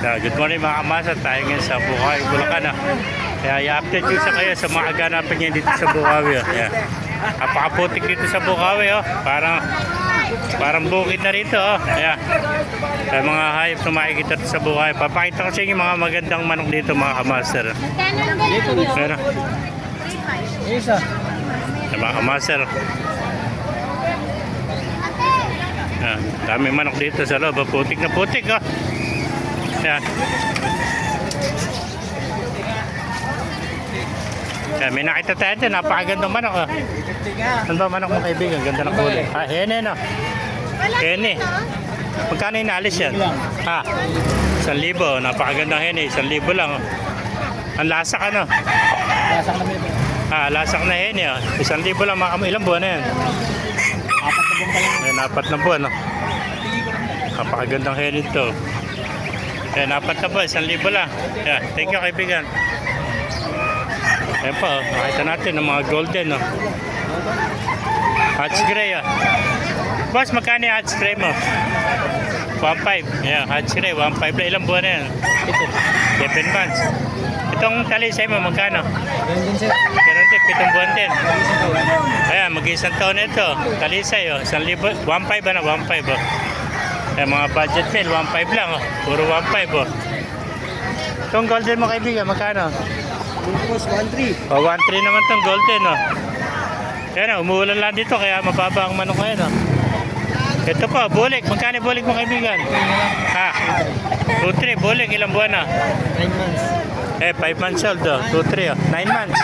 Good morning mga kamasa, tayo ngayon sa Bukawi, Bulacan. Kaya i-update ko sa kayo sa mga aganapan niya dito sa Bukawi. Napakaputik dito sa Bukawi. Parang bukid na rito. Kaya mga hayop na makikita sa Bukawi. Papakita ko sa inyo mga magandang manok dito mga kamaster. Pero, mga kamaster. Dami manok dito sa loob. Putik na putik. Yan. Yan, may nakita tayo dyan. Napakagandang manok. Ano ba manok mo kaibigan? Ganda ng kulay. Hene no? Hene. Magkano inaalis yan? 1,000. Napakagandang hene. 1,000 lang. Ang lasak ano? Lasak na bebe. Lasak na hene. 1,000 lang. Ilang buwan na yan? 4 na buwan. Napakagandang hene ito. Ayan, 4 na buwan. 1,000 lang. Ayan, thank you kaibigan. Ayan po, makita natin ang mga golden. Hatch gray. Boss, magkano yung hatch gray mo? 1,500. Ayan, hatch gray, 1,500 lang. Ilang buwan na yan? 7 months. Itong talisay mo, magkano? Ganun din, 7 buwan din. Ayan, mag-isang taon na ito. Talisay, 1,000, 1,500 na, 1,500. Ayan, mga budget meal, 1,500 lang. Puro 1,500. Itong golden mo kaibigan, magkano? 1,300. 1,300 naman itong golden. Ayan, umuulan lang dito, kaya mababa ang manok ngayon. Ito po, bulik. Magkano bulik mo kaibigan? 2,300. Bulik, ilang buwan na? 9 months. 5 months old. 2,300. 9 months.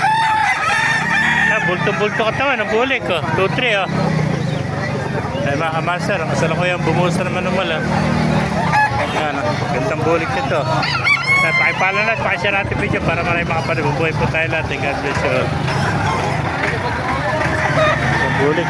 Bulto-bulto katawan. Ang bulik. 2,300. Mga kamaster. Kasala ko yung bumusa naman umala. Ayan, gandang bulik nito. Pakipala natin, pakishare natin video para marami makapanood. Bubuhay po tayo lahat. God bless you all. Ang bulik.